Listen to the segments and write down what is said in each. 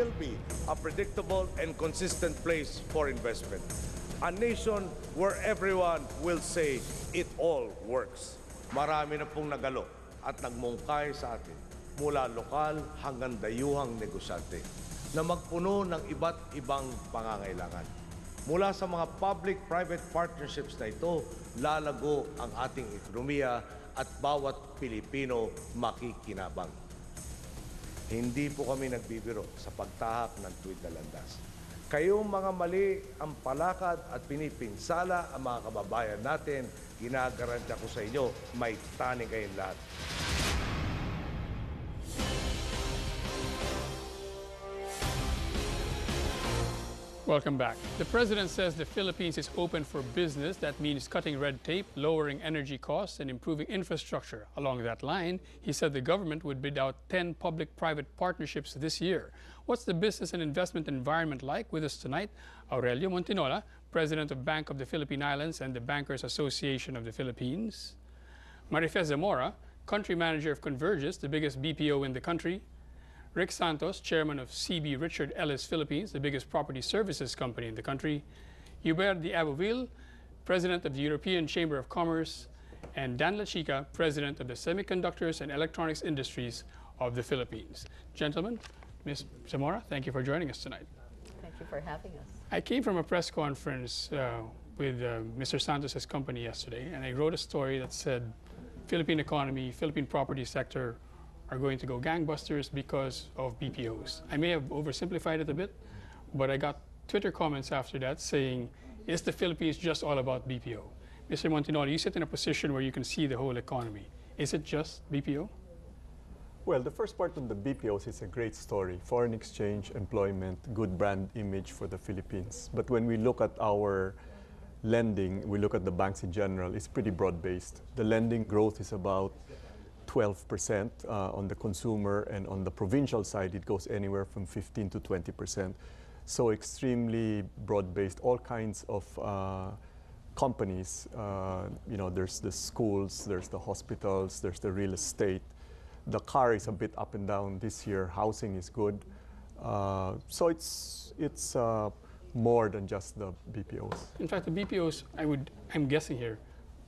will be a predictable and consistent place for investment. A nation where everyone will say it all works. Marami na pong nagalo at nagmungkay sa atin mula lokal hanggang dayuhang negosyante na magpuno ng iba't ibang pangangailangan. Mula sa mga public-private partnerships na ito, lalago ang ating ekonomiya at bawat Pilipino makikinabang. Hindi po kami nagbibiro sa pagtahak ng tuwid na landas. Kayong mga mali ang palakad at pinipinsala ang mga kababayan natin, ginagarantya ko sa inyo, may taning kayong lahat. Welcome back. The President says the Philippines is open for business. That means cutting red tape, lowering energy costs, and improving infrastructure. Along that line, he said the government would bid out 10 public-private partnerships this year. What's the business and investment environment like? With us tonight, Aurelio Montinola, President of Bank of the Philippine Islands and the Bankers Association of the Philippines. Marife Zamora, Country Manager of Convergys, the biggest BPO in the country. Rick Santos, Chairman of CB Richard Ellis Philippines, the biggest property services company in the country. Hubert de Aboville, President of the European Chamber of Commerce. And Dan Lachica, President of the Semiconductors and Electronics Industries of the Philippines. Gentlemen, Ms. Zamora, thank you for joining us tonight. Thank you for having us. I came from a press conference with Mr. Santos' company yesterday, and I wrote a story that said Philippine economy, Philippine property sector are going to go gangbusters because of BPOs. I may have oversimplified it a bit, but I got Twitter comments after that saying, is the Philippines just all about BPO? Mr. Montinola, you sit in a position where you can see the whole economy. Is it just BPO? Well, the first part on the BPOs is a great story. Foreign exchange, employment, good brand image for the Philippines. But when we look at our lending, we look at the banks in general, it's pretty broad-based. The lending growth is about 12% on the consumer, and on the provincial side, it goes anywhere from 15 to 20%. So extremely broad-based, all kinds of companies. You know, there's the schools, there's the hospitals, there's the real estate. The car is a bit up and down this year. Housing is good. So it's more than just the BPOs. In fact, the BPOs, I'm guessing here,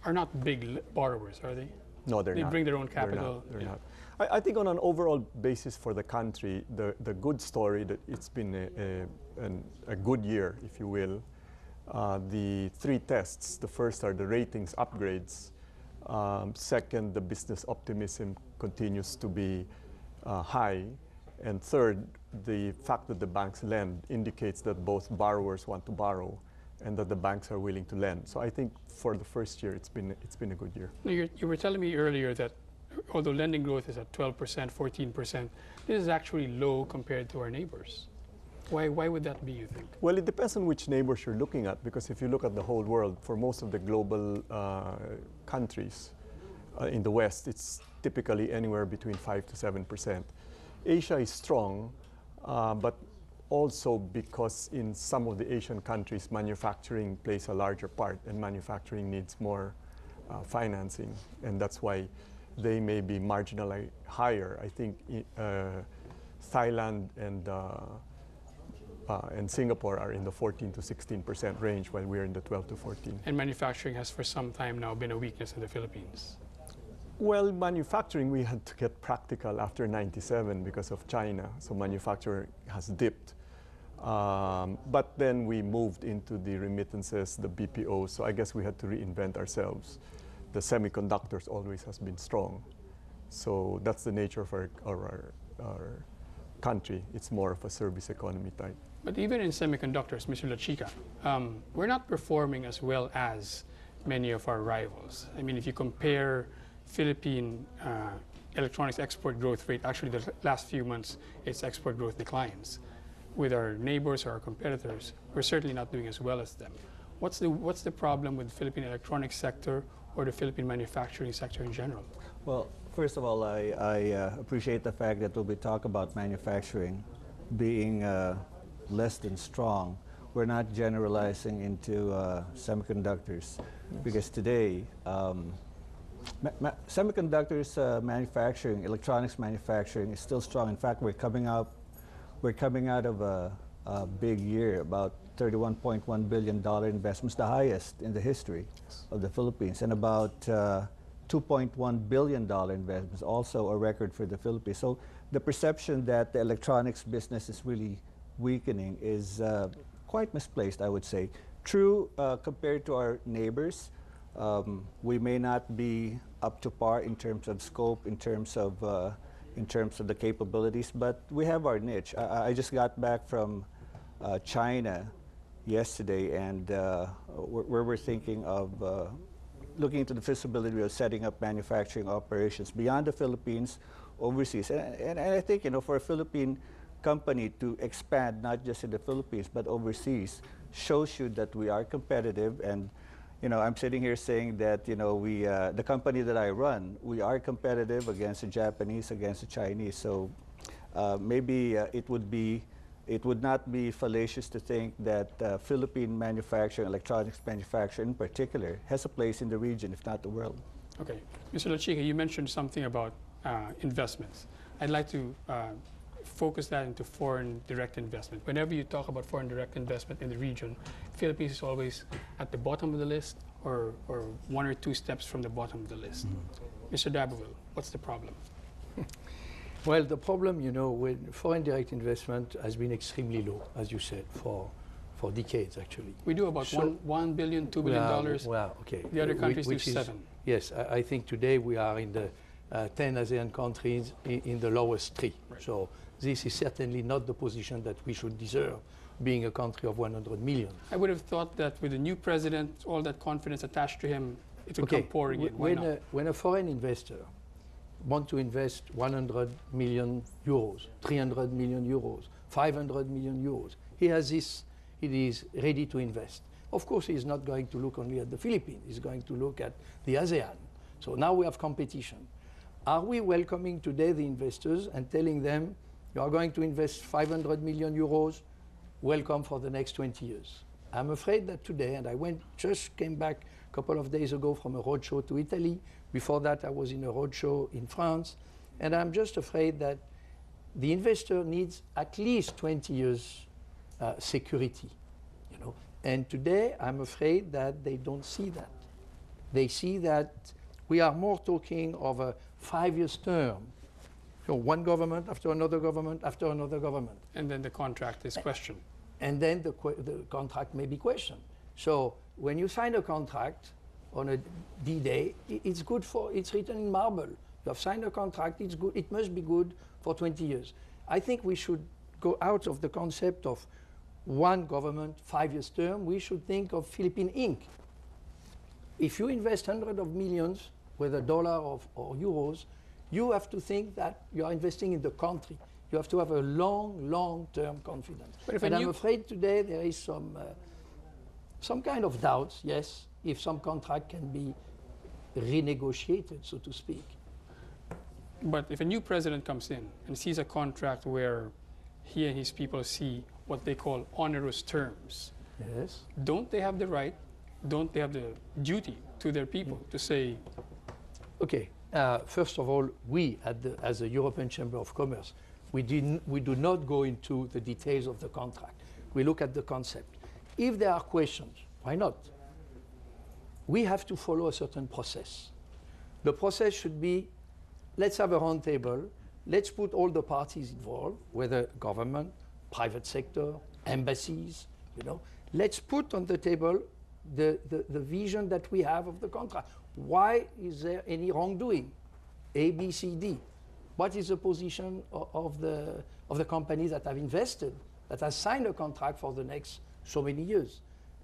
are not big borrowers, are they? No, they're not. They bring their own capital. They're not. I think on an overall basis for the country, the good story that it's been a good year, if you will. The three tests, the first are the ratings upgrades. Second, the business optimism continues to be high. And third, the fact that the banks lend indicates that both borrowers want to borrow and that the banks are willing to lend. So I think for the first year, it's been a good year. Now you were telling me earlier that although lending growth is at 12%, 14%, this is actually low compared to our neighbors. Why would that be, you think? Well, it depends on which neighbors you're looking at, because if you look at the whole world, for most of the global countries in the West, it's typically anywhere between 5 to 7%. Asia is strong, but also because in some of the Asian countries, manufacturing plays a larger part, and manufacturing needs more financing, and that's why they may be marginally higher. I think Thailand and Singapore are in the 14 to 16% range, while we're in the 12 to 14. And manufacturing has for some time now been a weakness in the Philippines. Well, manufacturing, we had to get practical after '97 because of China, so manufacturing has dipped. But then we moved into the remittances, the BPO, so I guess we had to reinvent ourselves. The semiconductors always has been strong. So that's the nature of our country. It's more of a service economy type. But even in semiconductors, Mr. Lachica, we're not performing as well as many of our rivals. I mean, if you compare Philippine electronics export growth rate, actually the last few months, its export growth declines. With our neighbors or our competitors, we're certainly not doing as well as them. What's the problem with the Philippine electronics sector or the Philippine manufacturing sector in general? Well, first of all, I appreciate the fact that when we talk about manufacturing being less than strong, we're not generalizing into semiconductors, because today semiconductors manufacturing, electronics manufacturing is still strong. In fact, we're coming up we're coming out of a big year, about $31.1 billion investments, the highest in the history of the Philippines, and about $2.1 billion investments, also a record for the Philippines. So the perception that the electronics business is really weakening is quite misplaced, I would say. True, compared to our neighbors, we may not be up to par in terms of scope, in terms of the capabilities, but we have our niche. I just got back from China yesterday, and we're thinking of looking into the feasibility of setting up manufacturing operations beyond the Philippines, overseas. And I think, you know, for a Philippine company to expand not just in the Philippines but overseas shows you that we are competitive. And you know, I'm sitting here saying that, you know, we the company that I run, we are competitive against the Japanese, against the Chinese. So maybe it would not be fallacious to think that Philippine manufacturing, electronics manufacturing in particular, has a place in the region, if not the world. Okay. Mr. Lachica, you mentioned something about investments. I'd like to focus that into foreign direct investment. Whenever you talk about foreign direct investment in the region, Philippines is always at the bottom of the list or one or two steps from the bottom of the list. Mr. D'Aberville, what's the problem? Well, the problem, you know, with foreign direct investment has been extremely low, as you said, for decades, actually. We do about $1 billion, $2 billion. Well, okay. The other countries do 7. Yes, I think today we are in the 10 ASEAN countries in the lowest 3. Right. So this is certainly not the position that we should deserve, being a country of 100 million. I would have thought that with the new president, all that confidence attached to him, it would come pouring in. Why not? When a foreign investor wants to invest 100 million euros, 300 million euros, 500 million euros, he has this, he is ready to invest. Of course, he is not going to look only at the Philippines, he's going to look at the ASEAN. So now we have competition. Are we welcoming today the investors and telling them, you are going to invest 500 million euros, welcome for the next 20 years? I'm afraid that today, and I just came back a couple of days ago from a roadshow to Italy. Before that, I was in a roadshow in France. And I'm just afraid that the investor needs at least 20 years security, you know. And today, I'm afraid that they don't see that. They see that we are more talking of a 5-year term. So one government after another government after another government. And then the contract is questioned. And then the contract may be questioned. So when you sign a contract on a D-Day, it's good for, it's written in marble. You have signed a contract, it's good, it must be good for 20 years. I think we should go out of the concept of one government, 5-year term. We should think of Philippine Inc. If you invest hundreds of millions, whether dollar or euros, you have to think that you are investing in the country. You have to have a long-term confidence. And I'm afraid today there is some kind of doubts, yes, if some contract can be renegotiated, so to speak. But if a new president comes in and sees a contract where he and his people see what they call onerous terms, yes, don't they have the right, don't they have the duty to their people to say, okay, first of all, we as the European Chamber of Commerce, we do not go into the details of the contract. We look at the concept. If there are questions, why not? We have to follow a certain process. The process should be, let's have a round table, let's put all the parties involved, whether government, private sector, embassies, you know, let's put on the table the vision that we have of the contract. Why is there any wrongdoing? A, B, C, D. What is the position of the companies that have invested, that have signed a contract for the next so many years?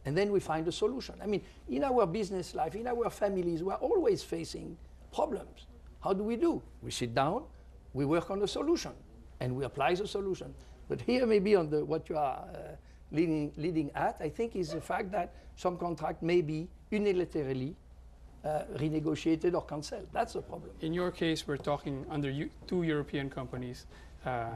And then we find a solution. I mean, in our business life, in our families, we are always facing problems. How do? We sit down, we work on a solution, and we apply the solution. But here maybe on what you are leading at, I think is the fact that some contract may be unilaterally renegotiated or cancelled. That's the problem. in your case, we're talking under two European companies, a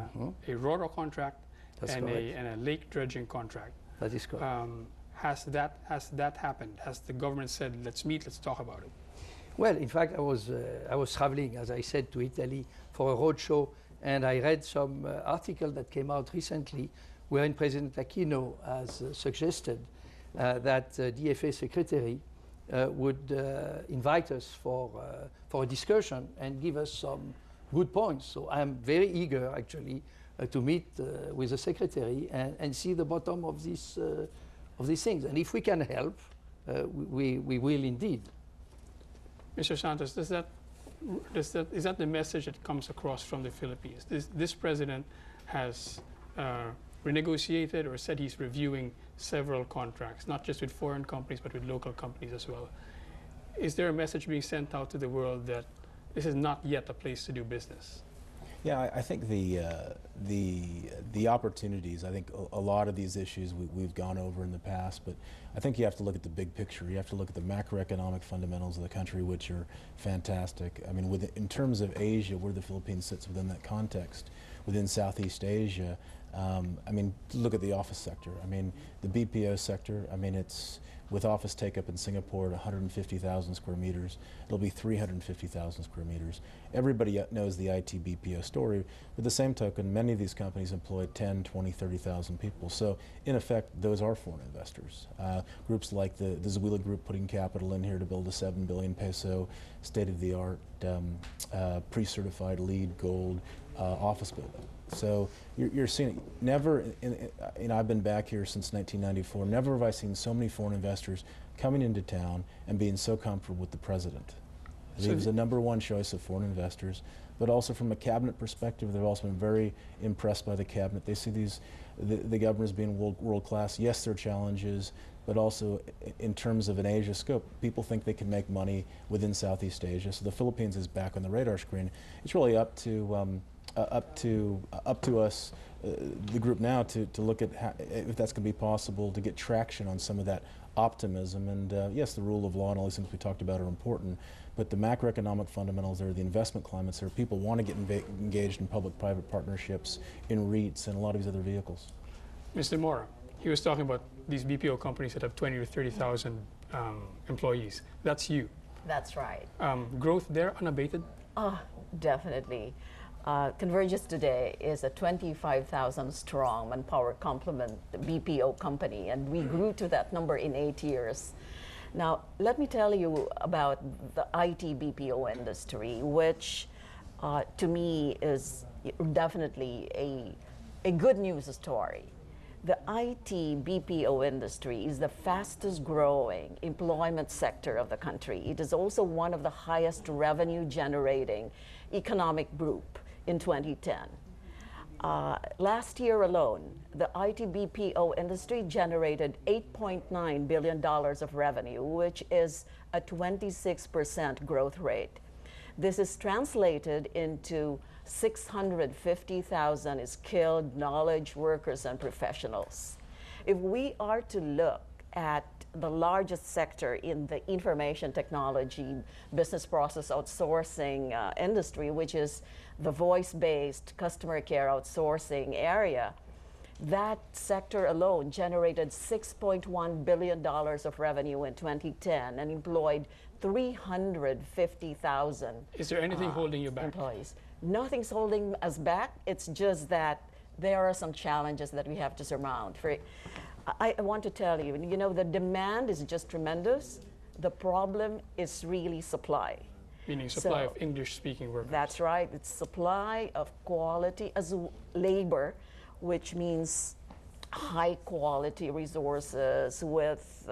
RoRo contract and a lake dredging contract. That is correct. Has that happened? Has the government said, let's meet, let's talk about it? Well, in fact, I was traveling, as I said, to Italy for a roadshow, And I read some article that came out recently wherein President Aquino has suggested that DFA Secretary would invite us for a discussion and give us some good points. So I'm very eager, actually, to meet with the Secretary and see the bottom of these things. And if we can help, we will indeed. Mr. Santos, is that the message that comes across from the Philippines? This president has renegotiated or said he's reviewing several contracts, not just with foreign companies, but with local companies as well. Is there a message being sent out to the world that this is not yet a place to do business? Yeah, I think the opportunities, I think a lot of these issues we've gone over in the past, but I think you have to look at the big picture. You have to look at the macroeconomic fundamentals of the country, which are fantastic. I mean, in terms of Asia, where the Philippines sits within that context, within Southeast Asia, I mean, look at the office sector. I mean, the BPO sector, I mean, it's with office take-up in Singapore at 150,000 square meters. It'll be 350,000 square meters. Everybody knows the IT BPO story. With the same token, many of these companies employ 10, 20, 30,000 people. So, in effect, those are foreign investors. Groups like the Zuila Group putting capital in here to build a 7 billion peso state-of-the-art pre-certified LEED Gold office building. So you're seeing it. Never, I've been back here since 1994, never have I seen so many foreign investors coming into town and being so comfortable with the president. He was the #1 choice of foreign investors, but also from a cabinet perspective, they've also been very impressed by the cabinet. They see the government as being world class. Yes, there are challenges, but also in terms of an Asia scope, people think they can make money within Southeast Asia. So the Philippines is back on the radar screen. It's really up to us, the group now, to look at if that's going to be possible to get traction on some of that optimism. And yes, the rule of law and all these things we talked about are important, but the macroeconomic fundamentals there, the investment climates there, people want to get engaged in public-private partnerships, in REITs, and a lot of these other vehicles. Mr. Mora, he was talking about these BPO companies that have 20 or 30,000 employees. That's you. That's right. Growth there unabated? Oh, definitely. Convergys today is a 25,000 strong manpower complement BPO company, and we grew to that number in 8 years. Now, let me tell you about the IT BPO industry, which to me is definitely a good news story. The IT BPO industry is the fastest growing employment sector of the country. It is also one of the highest revenue generating economic group in 2010. Last year alone, the IT BPO industry generated $8.9 billion of revenue, which is a 26% growth rate. This is translated into 650,000 skilled knowledge workers and professionals. If we are to look at the largest sector in the information technology business process outsourcing industry, which is the voice-based customer care outsourcing area, that sector alone generated $6.1 billion of revenue in 2010 and employed 350,000 Is there anything holding you back? Employees. Nothing's holding us back. It's just that there are some challenges that we have to surmount. I want to tell you, you know, the demand is just tremendous. The problem is really supply. Meaning supply of English-speaking workers. That's right. It's supply of quality as labor, which means high-quality resources with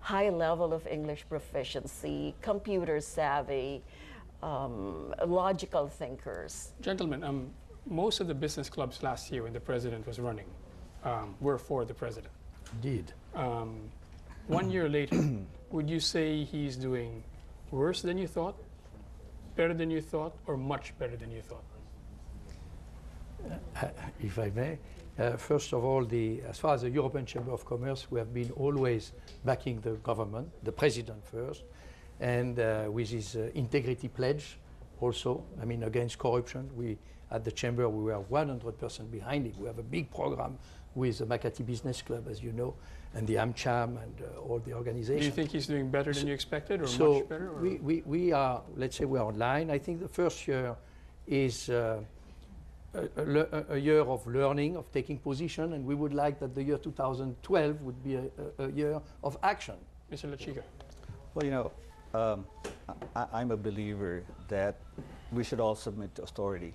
high level of English proficiency, computer savvy, logical thinkers. Gentlemen, most of the business clubs last year when the president was running were for the president. Indeed. 1 year later, would you say he's doing worse than you thought, better than you thought, or much better than you thought? If I may, first of all, as far as the European Chamber of Commerce, we have been always backing the government, the president first, and with his integrity pledge also, I mean, against corruption. We, at the Chamber, we were 100% behind it. We have a big program with the Makati Business Club, as you know, and the AmCham and all the organizations. Do you think he's doing better than you expected, or so much better? Or? We are, let's say we are online. I think the first year is a year of learning, of taking position, and we would like that the year 2012 would be a year of action. Mr. Lachiga. Well, you know, I'm a believer that we should all submit to authority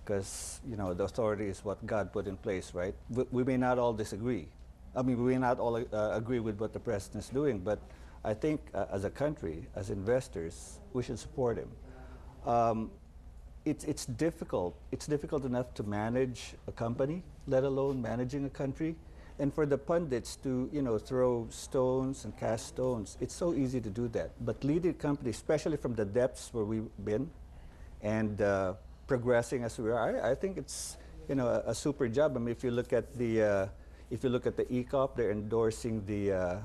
because, you know, the authority is what God put in place, right? We may not all disagree. I mean, we may not all agree with what the president is doing, but I think as a country, as investors, we should support him. It's difficult. It's difficult enough to manage a company, let alone managing a country. And for the pundits to, you know, throw stones and cast stones, it's so easy to do that. But leading a company, especially from the depths where we've been, and progressing as we are, I think it's, you know, a super job. I mean, if you look at the ECOP, they're endorsing the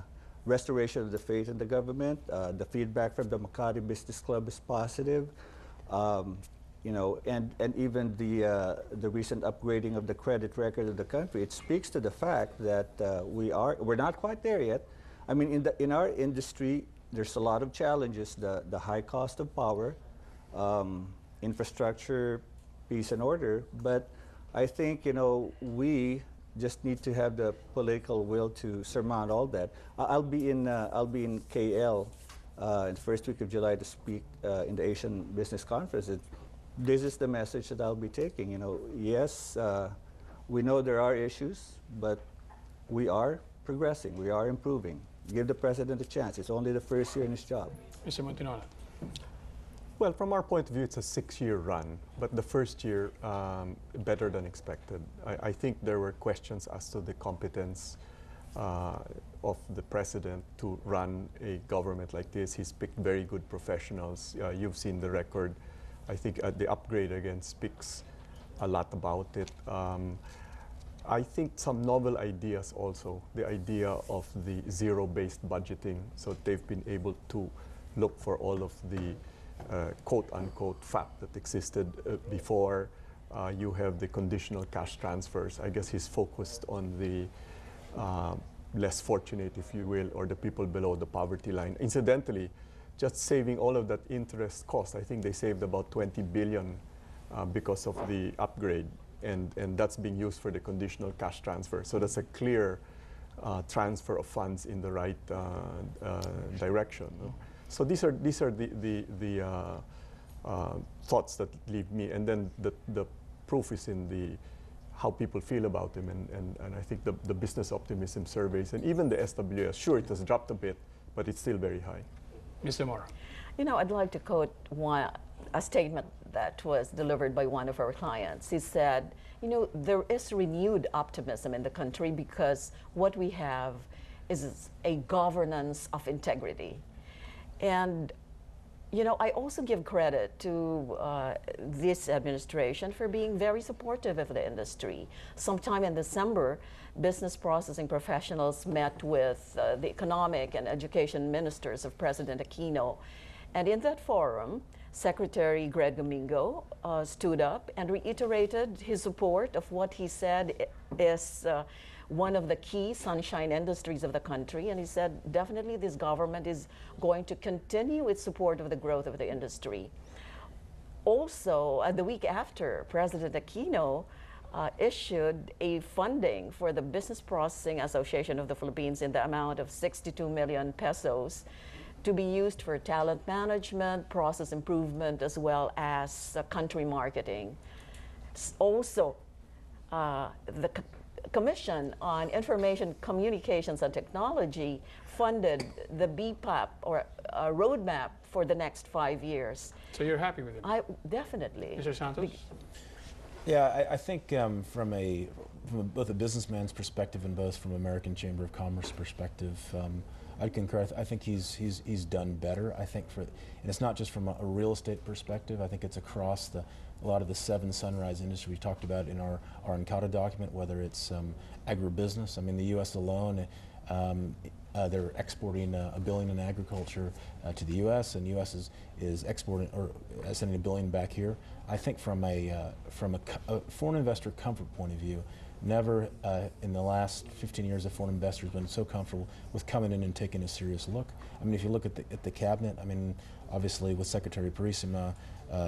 restoration of the faith in the government. The feedback from the Makati Business Club is positive. You know, and even the recent upgrading of the credit record of the country, it speaks to the fact that we're not quite there yet. I mean, in our industry, there's a lot of challenges: the high cost of power, infrastructure, peace and order. But I think, you know, we just need to have the political will to surmount all that. I'll be in KL in the first week of July to speak in the Asian Business Conference. This is the message that I'll be taking. You know, yes, we know there are issues, but we are progressing. We are improving. Give the president a chance. It's only the first year in his job. Mr. Montinola. Well, from our point of view, it's a 6-year run, but the first year, better than expected. I think there were questions as to the competence of the president to run a government like this. He's picked very good professionals. You've seen the record. I think the upgrade again speaks a lot about it. I think some novel ideas also, the idea of the zero-based budgeting, so they've been able to look for all of the quote-unquote FAP that existed before. You have the conditional cash transfers. I guess he's focused on the less fortunate, if you will, or the people below the poverty line. Incidentally, just saving all of that interest cost, I think they saved about 20 billion because of the upgrade, and that's being used for the conditional cash transfer. So that's a clear transfer of funds in the right direction. No? So these are the thoughts that leave me, and then the proof is in the how people feel about him, and I think the business optimism surveys and even the SWS. Sure, it has dropped a bit, but it's still very high. Mr. Mora. You know, I'd like to quote a statement that was delivered by one of our clients. He said, you know, there is renewed optimism in the country because what we have is a governance of integrity. And, you know, I also give credit to this administration for being very supportive of the industry. Sometime in December, business processing professionals met with the economic and education ministers of President Aquino. And in that forum, Secretary Greg Domingo stood up and reiterated his support of what he said is one of the key sunshine industries of the country. And he said, definitely this government is going to continue its support of the growth of the industry. Also, the week after, President Aquino issued a funding for the Business Processing Association of the Philippines in the amount of 62 million pesos to be used for talent management, process improvement, as well as country marketing. Also, the Commission on Information Communications and Technology funded the BPAP, or a roadmap for the next 5 years. So you're happy with it? Definitely. Mr. Santos? Yeah, I think from both a businessman's perspective and both from American Chamber of Commerce perspective, I'd concur. I think he's done better. I think and it's not just from a real estate perspective. I think it's across a lot of the 7 sunrise industry we talked about in our Encarta document, whether it's agribusiness. I mean, the U.S. alone, they're exporting $1 billion in agriculture to the U.S., and the U.S. is exporting or sending $1 billion back here. I think from a foreign investor comfort point of view, Never in the last 15 years have foreign investors been so comfortable with coming in and taking a serious look. I mean, if you look at the cabinet, I mean, obviously with Secretary Purisima,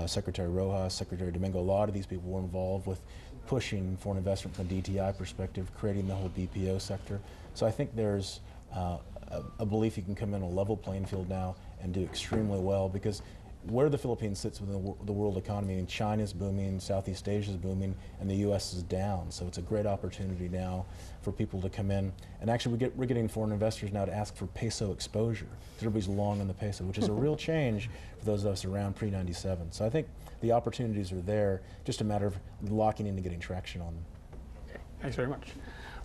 Secretary Rojas, Secretary Domingo, a lot of these people were involved with pushing foreign investment from a DTI perspective, creating the whole BPO sector. So I think there's a belief you can come in a level playing field now and do extremely well, because where the Philippines sits within the world economy, and China's booming, Southeast Asia's booming, and the U.S. is down. So it's a great opportunity now for people to come in. And actually, we're getting foreign investors now to ask for peso exposure. Everybody's long on the peso, which is a real change for those of us around pre-97. So I think the opportunities are there, just a matter of locking in and getting traction on them. Okay, thanks very much.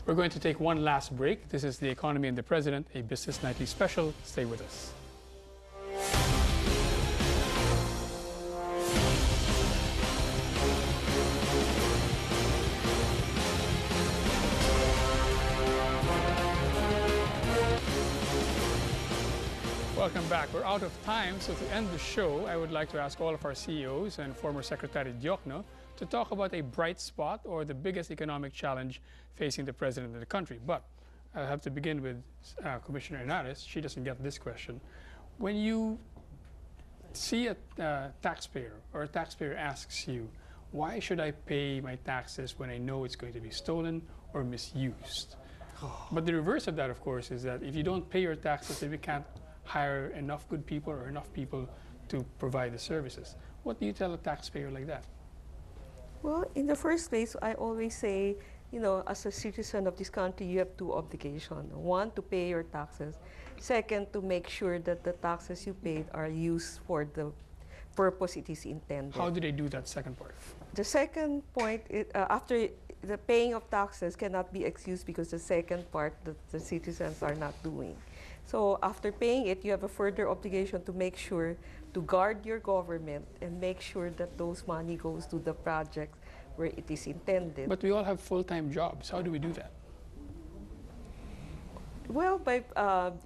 We're going to take one last break. This is The Economy and the President, a Business Nightly special. Stay with us. Welcome back. We're out of time, so to end the show, I would like to ask all of our CEOs and former Secretary Diokno to talk about a bright spot or the biggest economic challenge facing the President of the country. But I'll have to begin with Commissioner Henares. She doesn't get this question. When you see a taxpayer, or a taxpayer asks you, why should I pay my taxes when I know it's going to be stolen or misused? But the reverse of that, of course, is that if you don't pay your taxes, then we can't hire enough good people or enough people to provide the services. What do you tell a taxpayer like that? Well, in the first place, I always say, you know, as a citizen of this country, you have two obligations. One, to pay your taxes. Second, to make sure that the taxes you paid are used for the purpose it is intended. How do they do that second part? The second point, after the paying of taxes cannot be excused because the second part that the citizens are not doing. So after paying it, you have a further obligation to make sure to guard your government and make sure that those money goes to the projects where it is intended. But we all have full-time jobs. How do we do that? Well, by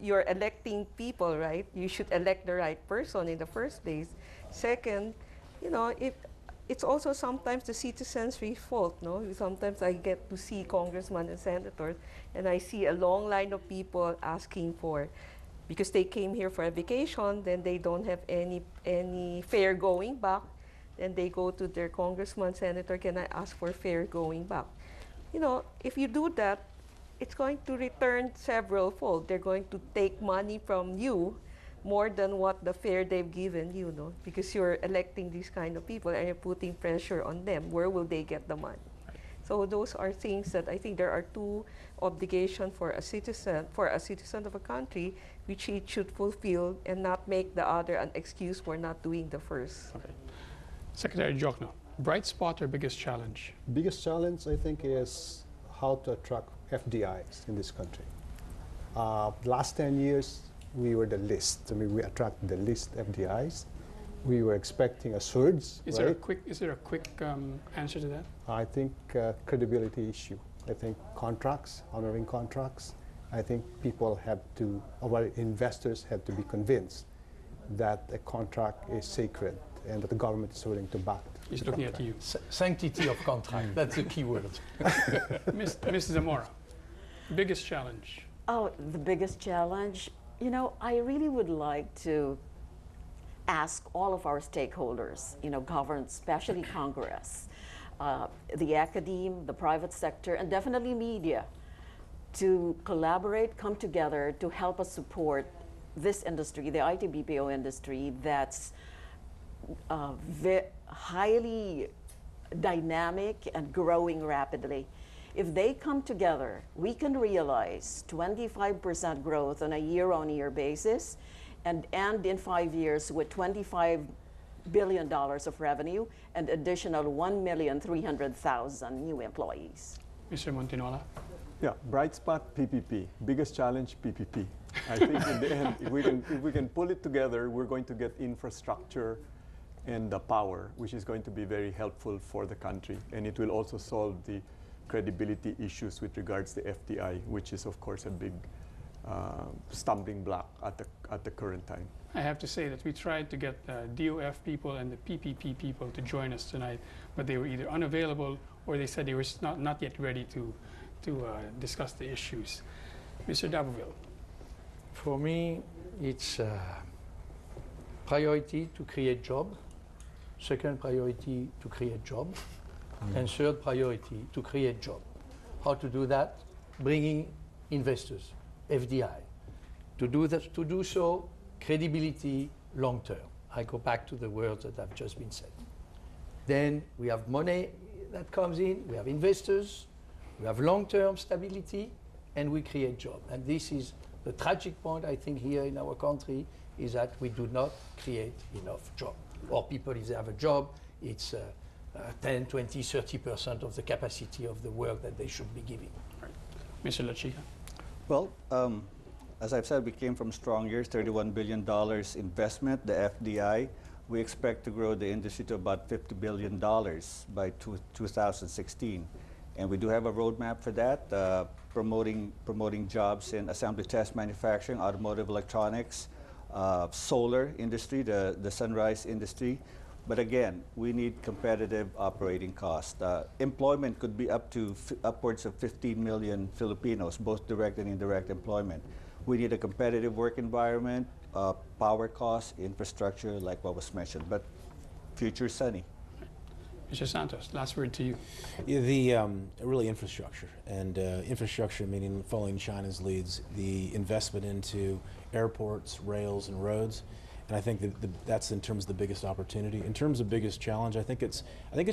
you're electing people, right? You should elect the right person in the first place. Second, you know, if it's also sometimes the citizens' fault, no? Sometimes I get to see congressmen and senators, and I see a long line of people asking for, because they came here for a vacation, then they don't have any fare going back, then they go to their congressman, senator, can I ask for fare going back? You know, if you do that, it's going to return several fold. They're going to take money from you more than what the fare they've given you, no? Because you're electing these kind of people and you're putting pressure on them. Where will they get the money? So those are things that I think there are two obligations for a citizen of a country, which he should fulfill and not make the other an excuse for not doing the first. Okay. Secretary Diokno, bright spot or biggest challenge? Biggest challenge, I think, is how to attract FDIs in this country. Last 10 years, we were the least. I mean, we attracted the least FDIs. We were expecting a surge. Is there a quick answer to that? I think credibility issue. I think contracts, honoring contracts. I think people have to, or investors have to be convinced that a contract is sacred and that the government is willing to back it. He's looking at you. Sanctity of contract, that's the key word. Mrs. Zamora, biggest challenge? Oh, the biggest challenge? You know, I really would like to ask all of our stakeholders, you know, government, especially Congress, the academe, the private sector, and definitely media, to collaborate, come together to help us support this industry, the IT BPO industry, that's highly dynamic and growing rapidly. If they come together, we can realize 25% growth on a year-on-year basis and end in 5 years with $25 billion of revenue and additional 1,300,000 new employees. Mr. Montinola? Yeah, bright spot, PPP. Biggest challenge, PPP. I think in the end, if we can pull it together, we're going to get infrastructure and the power, which is going to be very helpful for the country. And it will also solve the credibility issues with regards to FDI, which is, of course, a big stumbling block at the current time. I have to say that we tried to get the DOF people and the PPP people to join us tonight, but they were either unavailable or they said they were not yet ready to discuss the issues. Mr. Daboville. For me, it's priority to create job, second priority to create job, and third priority to create job. How to do that? Bringing investors, FDI. To do so, credibility long term. I go back to the words that have just been said. Then we have money that comes in, we have investors, we have long-term stability, and we create job. And this is the tragic point, I think, here in our country, is that we do not create enough job. Or people, if they have a job, it's 10, 20, 30% of the capacity of the work that they should be giving. Right. Mr. Lachica. Well, as I've said, we came from strong years, $31 billion investment, the FDI. We expect to grow the industry to about $50 billion by 2016. And we do have a roadmap for that, promoting jobs in assembly test manufacturing, automotive electronics, solar industry, the sunrise industry. But again, we need competitive operating costs. Employment could be upwards of 15 million Filipinos, both direct and indirect employment. We need a competitive work environment, power costs, infrastructure, like what was mentioned, but future sunny. Mr. Santos, last word to you. Yeah, really infrastructure, and infrastructure meaning following China's leads, the investment into airports, rails, and roads. And I think that's in terms of the biggest opportunity. In terms of biggest challenge, I think it's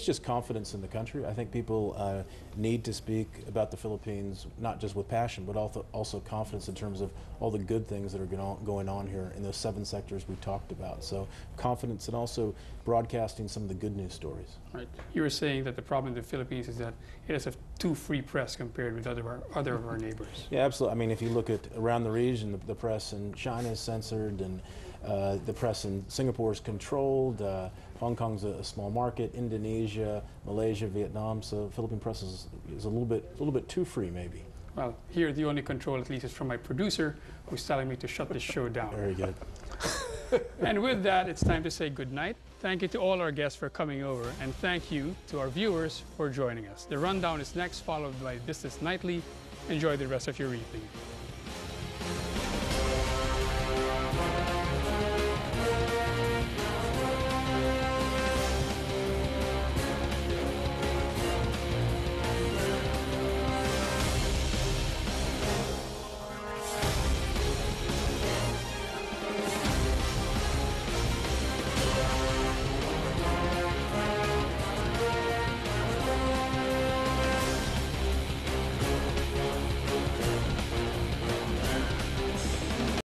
just confidence in the country. I think people need to speak about the Philippines, not just with passion, but also confidence in terms of all the good things that are going on here in those 7 sectors we've talked about. So confidence, and also broadcasting some of the good news stories. Right. You were saying that the problem in the Philippines is that it has a too free press compared with other of our neighbors. Yeah, absolutely. I mean, if you look at around the region, the press in China is censored, and the press in Singapore is controlled. Hong Kong's a small market. Indonesia, Malaysia, Vietnam. So Philippine press is a little bit too free, maybe. Well, here the only control, at least, is from my producer, who's telling me to shut this show down. Very good. And with that, it's time to say good night. Thank you to all our guests for coming over, and thank you to our viewers for joining us. The rundown is next, followed by Business Nightly. Enjoy the rest of your evening.